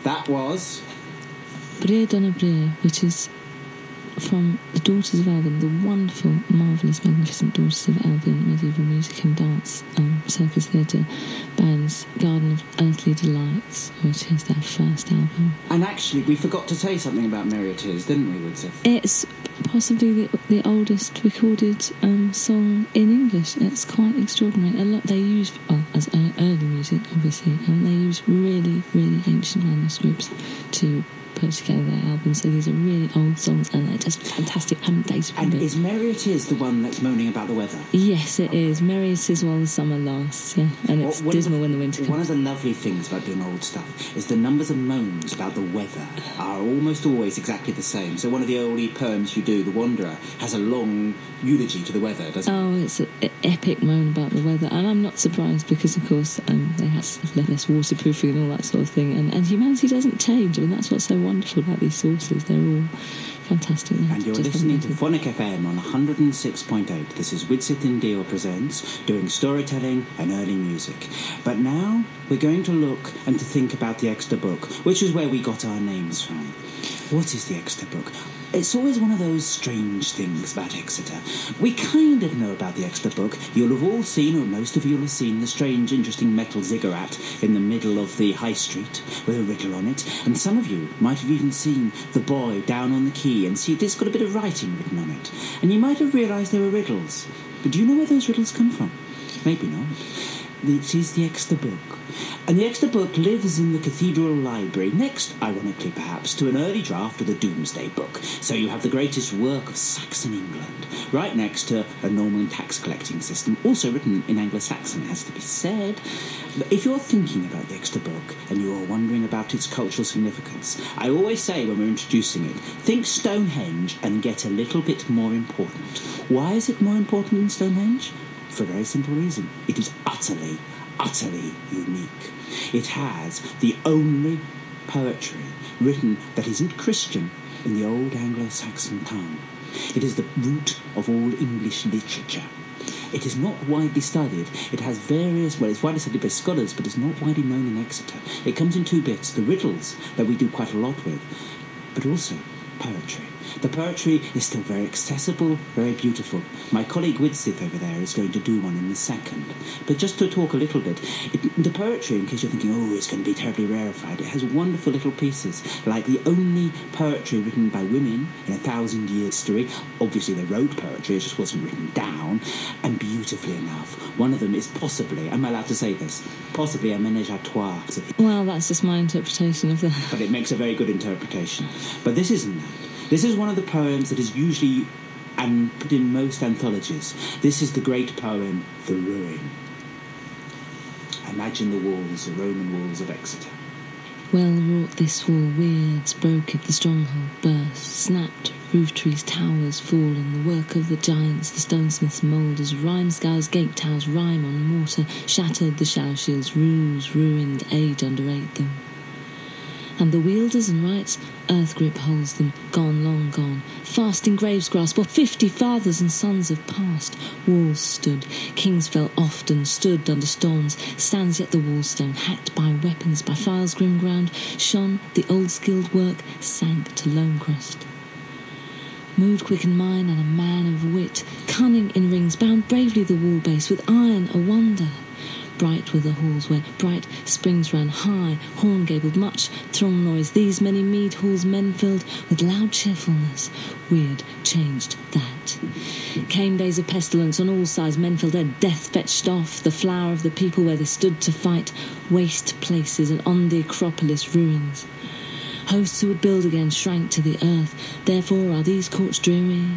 That was Brea Donna Brea, which is from the Daughters of Albion, the wonderful, marvellous, magnificent Daughters of Albion medieval music and dance circus theatre band's Garden of Earthly Delights, which is their first album. And actually, we forgot to say something about Merry It Is, didn't we, Widsith? It's possibly the oldest recorded song in English. It's quite extraordinary. A lot they use, well, as early music, obviously, and they use really, really ancient manuscripts to put together their albums. So these are really old songs, and they're just fantastic. Haven't dated. And is Merry It Is the one that's moaning about the weather? Yes, it is. Merry It Is while the summer lasts. Yeah, and it's dismal when the winter comes. One of the lovely things about doing old stuff is the numbers of moans about the weather are almost always exactly the same. So one of the early poems you do, The Wanderer, has a long eulogy to the weather, doesn't it? Oh, it's an epic moan about the weather, and I'm not surprised because, of course, they have less waterproofing and all that sort of thing, and humanity doesn't change. I mean, that's what's so wonderful about these sources. They're all fantastic. And you're listening to Phonic FM on 106.8. This is Widsith Deor Presents, doing storytelling and early music. But now we're going to look and to think about the Exeter Book, which is where we got our names from. What is the Exeter Book? It's always one of those strange things about Exeter. We kind of know about the Exeter Book. You'll have all seen, or most of you will have seen, the strange, interesting metal ziggurat in the middle of the high street with a riddle on it. And some of you might have even seen the boy down on the quay and see it's got a bit of writing written on it. And you might have realised there were riddles. But do you know where those riddles come from? Maybe not. It is the Exeter Book. And the Exeter Book lives in the cathedral library, next, ironically perhaps, to an early draft of the Domesday Book. So you have the greatest work of Saxon England, right next to a Norman tax collecting system, also written in Anglo-Saxon, has to be said. But if you're thinking about the Exeter Book and you're wondering about its cultural significance, I always say when we're introducing it, think Stonehenge and get a little bit more important. Why is it more important than Stonehenge? For a very simple reason. It is utterly, utterly unique. It has the only poetry written that isn't Christian in the old Anglo-Saxon tongue. It is the root of all English literature. It is not widely studied. It has various, well, it's widely studied by scholars, but it's not widely known in Exeter. It comes in two bits, the riddles that we do quite a lot with, but also poetry. The poetry is still very accessible, very beautiful. My colleague Widsith over there is going to do one in a second. But just to talk a little bit, the poetry, in case you're thinking, oh, it's going to be terribly rarefied, it has wonderful little pieces, like the only poetry written by women in 1,000-year history. Obviously they wrote poetry, it just wasn't written down, and beautifully enough, one of them is possibly, am I allowed to say this, possibly a ménage à trois. Well, that's just my interpretation of that. But it makes a very good interpretation. But this isn't that. This is one of the poems that is usually put in most anthologies. This is the great poem, The Ruin. Imagine the walls, the Roman walls of Exeter. Well wrought this wall, weirds broke it, the stronghold burst, snapped, roof trees, towers fallen, the work of the giants, the stonesmith's moulders, rhyme scours, gate towers, rhyme on mortar, shattered the shower shields, roofs ruined, age underate them. And the wielders and rights, earth grip holds them, gone, long gone, fast in graves grasp, or 50 fathers and sons have passed. Walls stood, kings fell often, stood under storms, stands yet the wallstone, hacked by weapons, by files grim ground, shone the old skilled work, sank to lone crust. Moved quick and mine, and a man of wit, cunning in rings, bound bravely the wall base, with iron a wonder. Bright were the halls where bright springs ran high, horn gabled much throng noise, these many mead halls men filled with loud cheerfulness. Weird changed that. Came days of pestilence on all sides, men fell dead, death fetched off the flower of the people where they stood to fight, waste places and on the Acropolis ruins. Hosts who would build again shrank to the earth, therefore are these courts dreary,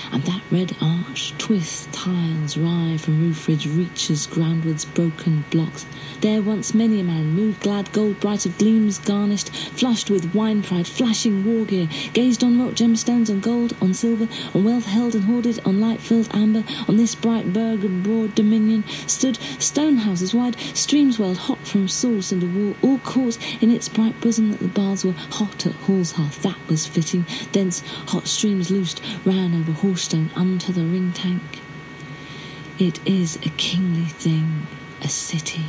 and that red arch twists tiles wry from roof ridge reaches groundwards broken blocks. There once many a man moved glad, gold bright of gleams garnished, flushed with wine pride, flashing war gear, gazed on wrought gemstones, on gold, on silver, on wealth held and hoarded, on light filled amber, on this bright burg of broad dominion, stood stone houses wide, streams welled hot from source and a wall, all caught in its bright bosom that the baths were hot at hall's hearth, that was fitting. Thence hot streams loosed ran over Horstone unto the ring tank. It is a kingly thing, a city.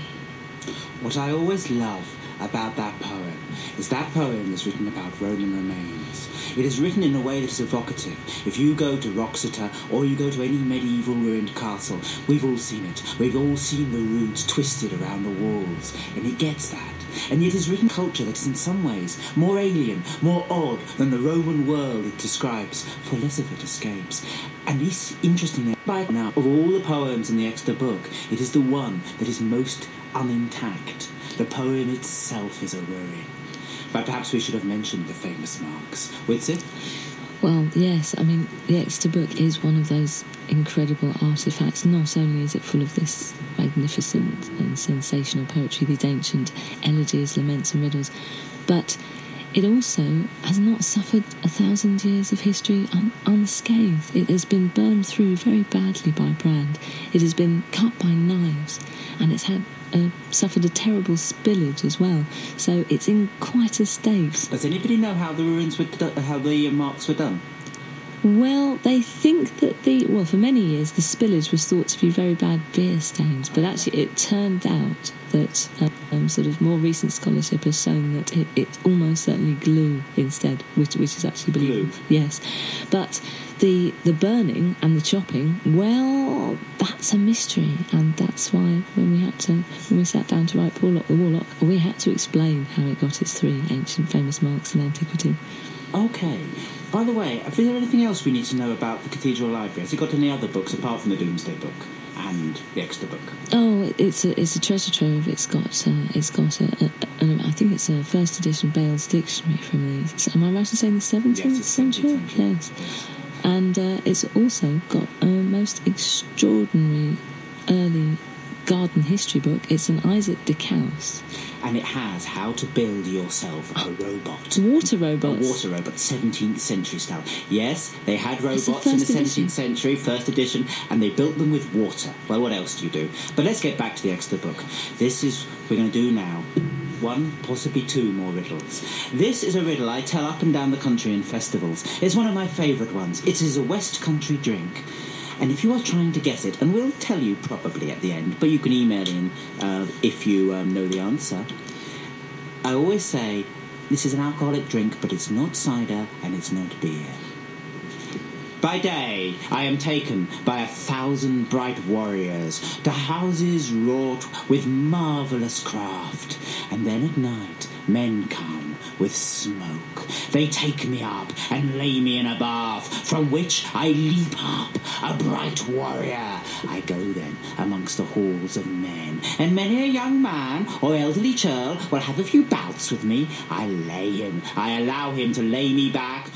What I always love about that poem is written about Roman remains. It is written in a way that is evocative. If you go to Roxeter or you go to any medieval ruined castle, we've all seen it. We've all seen the roots twisted around the walls, and it gets that. And yet it's written culture that is in some ways more alien, more odd than the Roman world it describes, for less of it escapes. And it's interesting that now, of all the poems in the Exeter book, it is the one that is most unintact. The poem itself is a ruin. But perhaps we should have mentioned the famous marks. Widsith? Well, yes, I mean, the Exeter book is one of those incredible artefacts. Not only is it full of this magnificent and sensational poetry, these ancient elegies, laments and riddles, but it also has not suffered 1,000 years of history unscathed. It has been burned through very badly by brand. It has been cut by knives, and it's had suffered a terrible spillage as well. So it's in quite a state. Does anybody know how the marks were done? Well, they think that for many years the spillage was thought to be very bad beer stains, but actually it turned out that sort of more recent scholarship has shown that it's almost certainly glue instead, which is actually believable. Glue? Yes, but the burning and the chopping, well, that's a mystery, and that's why when we sat down to write Porlock the Warlock, we had to explain how it got its 3 ancient famous marks in antiquity. Okay. By the way, is there anything else we need to know about the Cathedral Library? Has it got any other books apart from the Domesday Book and the Exeter Book? Oh, it's a treasure trove. It's got I think it's a first edition Bale's Dictionary from the. Am I right in saying the 17th century? Yes. And it's also got a most extraordinary early garden history book. It's an Isaac de Caus. And it has how to build yourself a robot. Water robots. A water robot, 17th century style. Yes, they had robots in the 17th century, first edition, and they built them with water. Well, what else do you do? But let's get back to the Exeter book. We're going to do now 1, possibly 2 more riddles. This is a riddle I tell up and down the country in festivals. It's one of my favourite ones. It is a West Country drink. And if you are trying to guess it, and we'll tell you probably at the end, but you can email in if you know the answer. I always say, this is an alcoholic drink, but it's not cider and it's not beer. By day, I am taken by 1,000 bright warriors to houses wrought with marvellous craft. And then at night, men come with smoke. They take me up and lay me in a bath, from which I leap up, a bright warrior. I go then amongst the halls of men, and many a young man or elderly churl will have a few bouts with me. I allow him to lay me back.